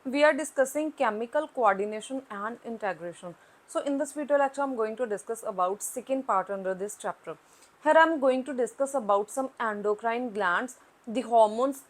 we are discussing chemical coordination and integration. So in this video lecture, I'm going to discuss about second part under this chapter. Here I'm going to discuss about some endocrine glands, the hormones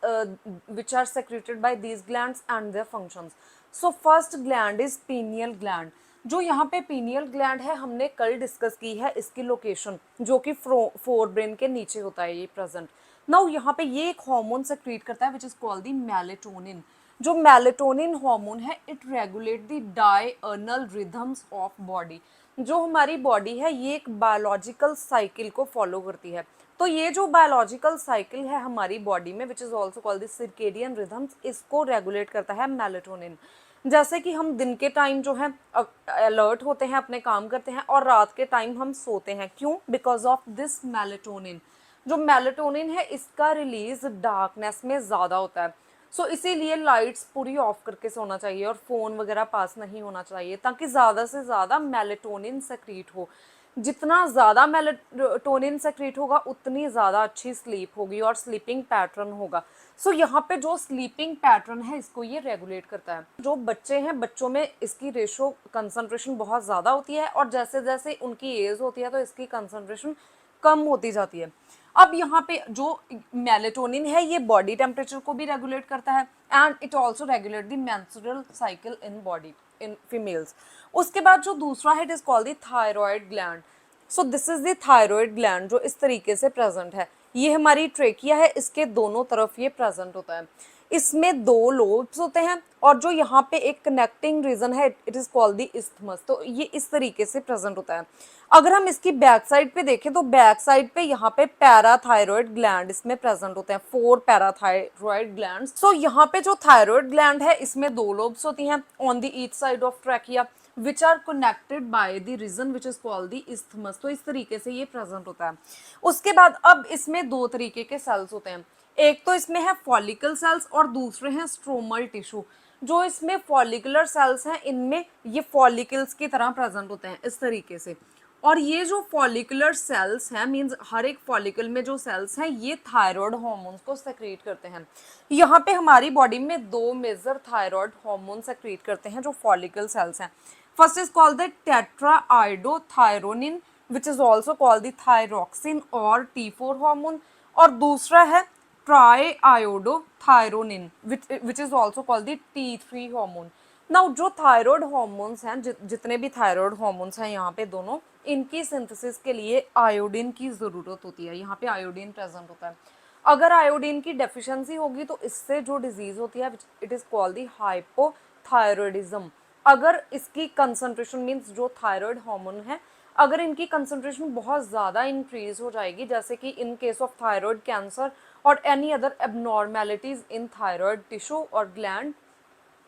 which are secreted by these glands and their functions. So first gland is pineal gland. जो यहाँ पे pineal gland है हमने कल discuss की है इसकी location जो कि फोर ब्रेन के नीचे होता है ये प्रेजेंट. नाउ यहाँ पे ये एक हार्मोन सेक्रेट करता है विच इज कॉल्ड द मेलेटोनिन. जो मेलेटोनिन हार्मोन है it regulate the diurnal rhythms of body. जो हमारी बॉडी है ये एक बायोलॉजिकल साइकिल को फॉलो करती है. तो ये जो बायोलॉजिकल साइकिल है हमारी बॉडी में विच is also called the circadian rhythms, इसको रेगुलेट करता है मेलेटोनिन. जैसे कि हम दिन के टाइम जो है अलर्ट होते हैं, अपने काम करते हैं, और रात के टाइम हम सोते हैं. क्यों? Because of this melatonin. जो मेलेटोनिन है इसका रिलीज डार्कनेस में ज़्यादा होता है. सो इसीलिए लाइट्स पूरी ऑफ करके सोना चाहिए और फ़ोन वगैरह पास नहीं होना चाहिए ताकि ज़्यादा से ज़्यादा मेलेटोनिन सेक्रीट हो. जितना ज़्यादा मेलेटोनिन सेक्रीट होगा उतनी ज़्यादा अच्छी स्लीप होगी और स्लीपिंग पैटर्न होगा. सो यहाँ पे जो स्लीपिंग पैटर्न है इसको ये रेगुलेट करता है. जो बच्चे हैं बच्चों में इसकी रेशो कंसंट्रेशन बहुत ज़्यादा होती है और जैसे जैसे उनकी एज होती है तो इसकी कंसंट्रेशन कम होती जाती है. अब यहाँ पे जो मेलेटोनिन है ये बॉडी टेम्परेचर को भी रेगुलेट करता है and it also regulate the menstrual cycle in body in females. उसके बाद जो दूसरा है it is called the thyroid gland. So this is the thyroid gland जो इस तरीके से प्रेजेंट है. ये हमारी ट्रेकिया है, इसके दोनों तरफ ये प्रेजेंट होता है. इसमें दो लोब्स होते हैं और जो यहाँ पे एक कनेक्टिंग रीजन है it is called the isthmus. तो ये इस तरीके से प्रेजेंट होता है. अगर हम इसकी बैक साइड पे देखें तो बैक साइड पे यहाँ पे पैराथायरॉयड ग्लैंड इसमें प्रेजेंट होते हैं, 4 पैराथायरॉयड ग्लैंड. सो यहाँ पे जो थायरॉयड ग्लैंड है इसमें दो लोब्स होती हैं on the each side of trachea which are connected by the region which is called the isthmus. तो इस तरीके से ये प्रेजेंट होता है. उसके बाद अब इसमें दो तरीके के सेल्स होते हैं. एक तो इसमें है फॉलिकल सेल्स और दूसरे हैं स्ट्रोमल टिश्यू. जो इसमें फॉलिकुलर सेल्स हैं इनमें ये फॉलिकल्स की तरह प्रेजेंट होते हैं इस तरीके से. और ये जो फॉलिकुलर सेल्स हैं मींस हर एक फॉलिकल में जो सेल्स हैं ये थायराइड हार्मोन्स को सेक्रेट करते हैं. यहाँ पे हमारी बॉडी में दो मेजर थायराइड हार्मोन सेक्रेट करते हैं जो फॉलिकल सेल्स हैं. First is called the tetraiodothyronine which is also called the thyroxine और T4 हार्मोन. और दूसरा है triiodothyronine which is also called the T3 hormone. Now जो थायराइड हार्मोन्स हैं जितने भी थायराइड हार्मोन्स हैं यहाँ पे दोनों इनकी सिंथेसिस के लिए आयोडीन की ज़रूरत होती है. यहाँ पे आयोडीन प्रेजेंट होता है. अगर आयोडीन की डेफिशिएंसी होगी तो इससे जो डिजीज़ होती है it is called the hypothyroidism. अगर इसकी कंसंट्रेशन मींस जो थायराइड हार्मोन है अगर इनकी कंसंट्रेशन बहुत ज़्यादा इंक्रीज हो जाएगी जैसे कि in case of thyroid cancer और एनी अदर एबनॉर्मेलिटीज़ इन थायराइड टिश्यू और ग्लैंड,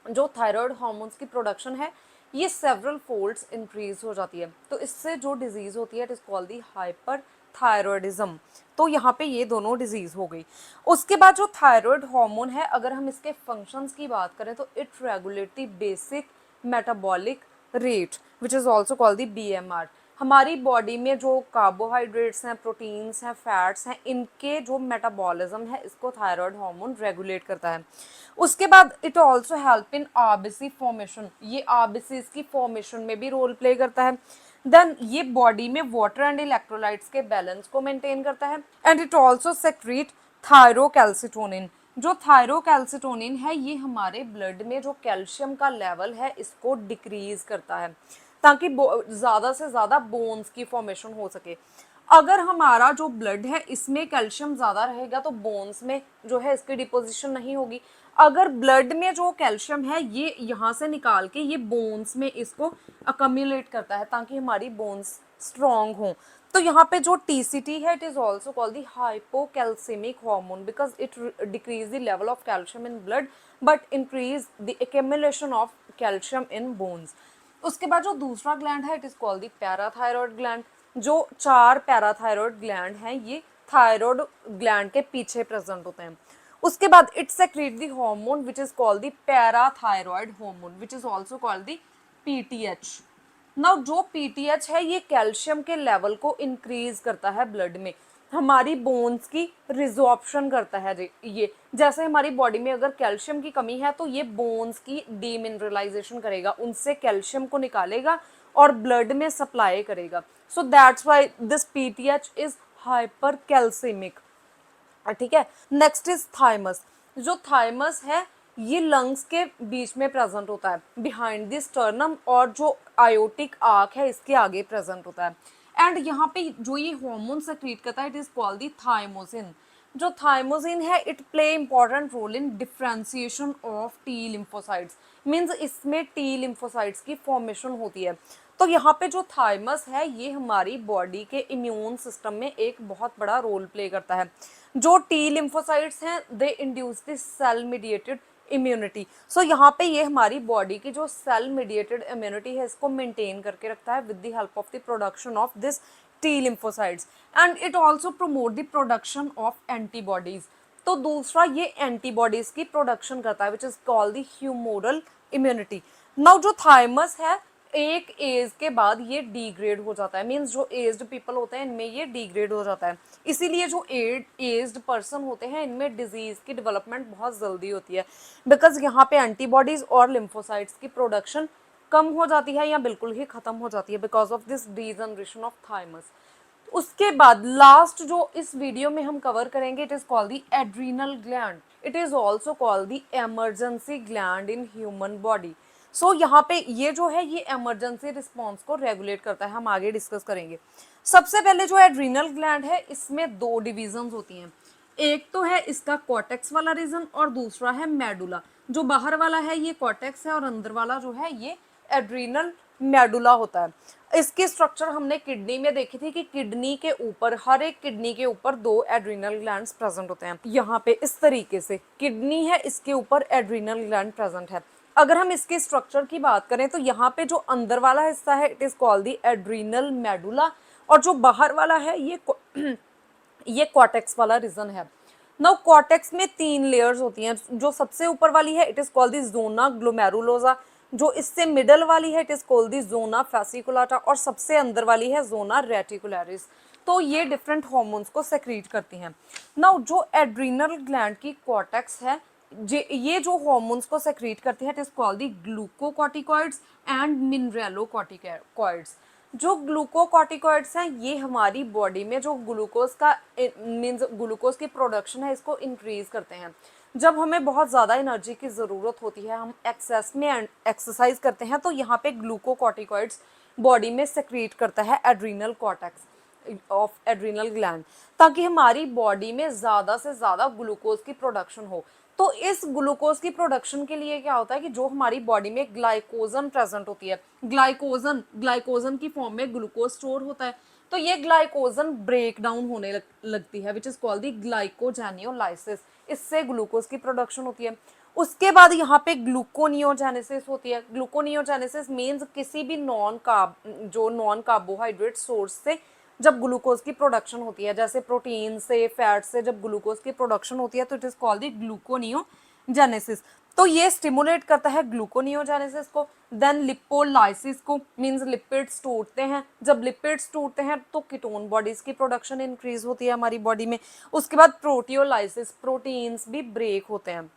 जो थायराइड हार्मोन्स की प्रोडक्शन है ये सेवरल फोल्ड्स इंक्रीज हो जाती है. तो इससे जो डिजीज़ होती है it is called the hyper thyroidism. तो यहाँ पे ये दोनों डिजीज़ हो गई. उसके बाद जो थायराइड हार्मोन है अगर हम इसके फंक्शंस की बात करें तो it regulate the basic metabolic rate which is also called the BMR. हमारी बॉडी में जो कार्बोहाइड्रेट्स हैं, प्रोटीन्स हैं, फैट्स हैं, इनके जो मेटाबॉलिज्म है इसको थायराइड हार्मोन रेगुलेट करता है. उसके बाद it also help in RBC formation. ये RBC की फॉर्मेशन में भी रोल प्ले करता है. देन ये बॉडी में वाटर एंड इलेक्ट्रोलाइट्स के बैलेंस को मेंटेन करता है. And it also secrete thyrocalcitonin. जो थायरोकैल्सिटोनिन है ये हमारे ब्लड में जो कैल्शियम का लेवल है इसको डिक्रीज करता है ताकि ज़्यादा से ज़्यादा बोन्स की फॉर्मेशन हो सके. अगर हमारा जो ब्लड है इसमें कैल्शियम ज़्यादा रहेगा तो बोन्स में जो है इसकी डिपोजिशन नहीं होगी. अगर ब्लड में जो कैल्शियम है ये यहाँ से निकाल के ये बोन्स में इसको अकम्युलेट करता है ताकि हमारी बोन्स स्ट्रॉन्ग हों. तो यहाँ पे जो TCT है it is also called the hypocalcaemic hormone because it decrease the level of calcium in blood but increase the accumulation of calcium in bones. उसके बाद जो दूसरा ग्लैंड है it is called the parathyroid gland. जो 4 parathyroid gland हैं ये thyroid gland के पीछे प्रेजेंट होते हैं. उसके बाद it secrete the hormone which is called the parathyroid hormone which is also called the PTH. Now जो PTH है ये कैल्शियम के लेवल को इंक्रीज करता है ब्लड में हमारी बोन्स की रिजॉर्प्शन करता है जी। ये जैसे हमारी बॉडी में अगर कैल्शियम की कमी है तो ये बोन्स की डीमिनरलाइजेशन करेगा, उनसे कैल्शियम को निकालेगा और ब्लड में सप्लाई करेगा। So that's why this PTH is hyper calcaemic. ठीक है। Next is thymus. जो थाइमस है ये लंग्स के बीच में प्रेजेंट होता है, बिहाइंड द स्टर्नम, और जो आयोटिक आर्क है इसके आगे प्रेजेंट होता है। एंड यहाँ पे जो ये हार्मोन सेक्रीट करता है it is called the thymosin. जो थाइमोसिन है it play important role in differentiation of T lymphocytes, means इसमें टी लिम्फोसाइट्स की फॉर्मेशन होती है। तो यहाँ पे जो थाइमस है ये हमारी बॉडी के इम्यून सिस्टम में एक बहुत बड़ा रोल प्ले करता है। जो टी लिम्फोसाइट्स हैं they induce the cell mediated immunity. So यहाँ पे ये हमारी बॉडी की जो सेल मीडिएटेड इम्यूनिटी है इसको मेंटेन करके रखता है with the help of the production of this T lymphocytes. And it also promote the production of antibodies. तो दूसरा ये एंटीबॉडीज की प्रोडक्शन करता है विच is called the humoral immunity. Now जो थाइमस है एक एज के बाद ये डिग्रेड हो जाता है, मीन्स जो एज्ड पीपल होते हैं इनमें ये डिग्रेड हो जाता है। इसीलिए जो एज्ड पर्सन होते हैं इनमें डिजीज की डेवलपमेंट बहुत जल्दी होती है, बिकॉज यहाँ पे एंटीबॉडीज और लिम्फोसाइट्स की प्रोडक्शन कम हो जाती है या बिल्कुल ही खत्म हो जाती है because of this degeneration of thymus. उसके बाद लास्ट जो इस वीडियो में हम कवर करेंगे it is called the adrenal gland. It is also called the emergency gland in human body. So यहाँ पे ये जो है ये इमरजेंसी रिस्पॉन्स को रेगुलेट करता है, हम आगे डिस्कस करेंगे। सबसे पहले जो एड्रीनल ग्लैंड है इसमें दो डिविजन्स होती हैं, एक तो है इसका कॉर्टेक्स वाला रीजन और दूसरा है मेडुला। जो बाहर वाला है ये कॉर्टेक्स है और अंदर वाला जो है ये एड्रीनल मेडुला होता है। इसकी स्ट्रक्चर हमने किडनी में देखी थी कि किडनी के ऊपर, हर एक किडनी के ऊपर दो एड्रीनल ग्लैंड्स प्रेजेंट होते हैं। यहाँ पे इस तरीके से किडनी है इसके ऊपर एड्रीनल ग्लैंड प्रेजेंट है। अगर हम इसके स्ट्रक्चर की बात करें तो यहाँ पे जो अंदर वाला हिस्सा है it is called the adrenal medulla, और जो बाहर वाला है ये कॉर्टेक्स वाला रीजन है। नाउ कॉर्टेक्स में तीन लेयर्स होती हैं। जो सबसे ऊपर वाली है it is called the zona glomerulosa, जो इससे मिडल वाली है it is called the zona fasciculata, और सबसे अंदर वाली है जोना रेटिकुलरिस। तो ये डिफरेंट हार्मोन्स को सेक्रीट करती हैं। नाउ जो एड्रीनल ग्लैंड की कॉर्टेक्स है ये जो हार्मोन्स को सेक्रीट करती है it is called the glucocorticoids and mineralocorticoids. जो ग्लूकोकॉर्टिकॉइड्स हैं ये हमारी बॉडी में जो ग्लूकोज का मीन्स ग्लूकोज की प्रोडक्शन है इसको इंक्रीज करते हैं। जब हमें बहुत ज़्यादा एनर्जी की ज़रूरत होती है, हम एक्सेस में एक्सरसाइज करते हैं, तो यहाँ पे ग्लूकोकॉर्टिकॉइड्स बॉडी में सेक्रीट करता है adrenal cortex of adrenal gland, ताकि हमारी बॉडी में ज़्यादा से ज़्यादा ग्लूकोज की प्रोडक्शन हो। तो इस ग्लूकोज की प्रोडक्शन के लिए क्या होता है कि जो हमारी बॉडी में ग्लाइकोजन प्रेजेंट होती है, ग्लाइकोजन की फॉर्म में ग्लूकोज स्टोर होता है, तो ये ग्लाइकोजन ब्रेक डाउन होने लगती है विच इज कॉल्ड द ग्लाइकोजेनियोलाइसिस। इससे ग्लूकोज की प्रोडक्शन होती है। उसके बाद यहाँ पे ग्लूकोनियोजेनेसिस होती है। ग्लूकोनियोजेनेसिस मीन्स किसी भी नॉन कार्बोहाइड्रेट सोर्स से जब ग्लूकोज की प्रोडक्शन होती है, जैसे प्रोटीन से, फैट से जब ग्लूकोज की प्रोडक्शन होती है तो it is called the gluconeogenesis. तो ये स्टिमुलेट करता है ग्लूकोनियोजेनेसिस को। देन लिपोलाइसिस को, मींस लिपिड्स टूटते हैं। जब लिपिड्स टूटते हैं तो कीटोन बॉडीज की प्रोडक्शन इंक्रीज होती है हमारी बॉडी में। उसके बाद प्रोटियोलाइसिस, प्रोटीन्स भी ब्रेक होते हैं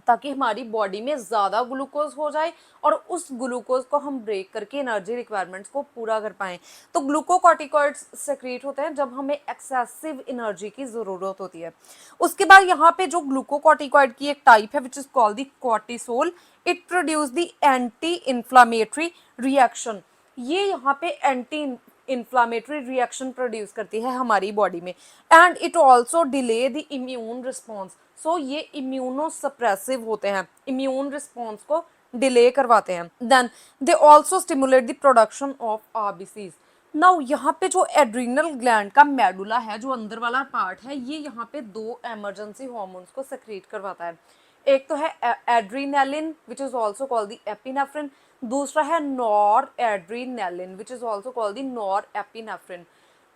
ताकि हमारी बॉडी में ज़्यादा ग्लूकोज हो जाए और उस ग्लूकोज को हम ब्रेक करके एनर्जी रिक्वायरमेंट्स को पूरा कर पाएँ। तो ग्लूकोकॉर्टिकॉइड्स सेक्रेट होते हैं जब हमें एक्सेसिव एनर्जी की ज़रूरत होती है। उसके बाद यहाँ पे जो ग्लूकोकॉर्टिकॉइड की एक टाइप है which is called the cortisol. It produce the anti inflammatory reaction. ये यहाँ पे एंटी इन्फ्लामेटरी रिएक्शन प्रोड्यूस करती है हमारी बॉडी में। And it also delay the immune response. So ये इम्यूनोसप्रेसिव होते हैं, इम्यून रिस्पॉन्स को डिले करवाते हैं। Then they also stimulate the production of RBCs. Now यहाँ पे जो एड्रीनल ग्लैंड का मेडुला है, जो अंदर वाला पार्ट है, ये यहाँ पे दो इमरजेंसी हार्मोन्स को सेक्रेट करवाता है। एक तो है adrenaline which is also called the epinephrine, दूसरा है nor adrenaline which is also called the nor epinephrine.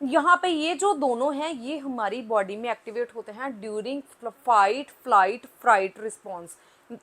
यहाँ पे ये जो दोनों हैं ये हमारी बॉडी में एक्टिवेट होते हैं during fight flight fright response.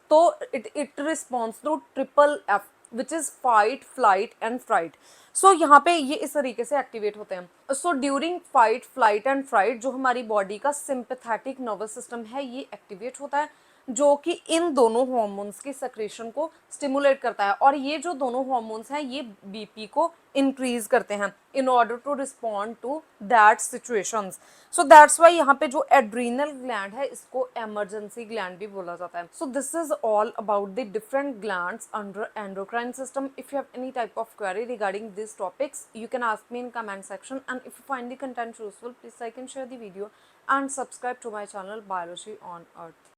तो it response to triple F, which is fight, flight and fright. So यहाँ पे ये इस तरीके से एक्टिवेट होते हैं। So during fight, flight and fright जो हमारी बॉडी का सिंपैथेटिक नर्वस सिस्टम है ये एक्टिवेट होता है, जो कि इन दोनों हॉर्मोन्स की सेक्रेशन को स्टिमुलेट करता है, और ये जो दोनों हॉर्मोन्स हैं ये बीपी को इंक्रीज करते हैं in order to respond to that situations. So that's why यहाँ पे जो एड्रीनल ग्लैंड है इसको इमरजेंसी ग्लैंड भी बोला जाता है। So this is all about the different glands under endocrine system. If you have any type of query regarding this topics you can ask me in comment section, and if you find the content useful please like and share the video and subscribe to my channel Biology on Earth.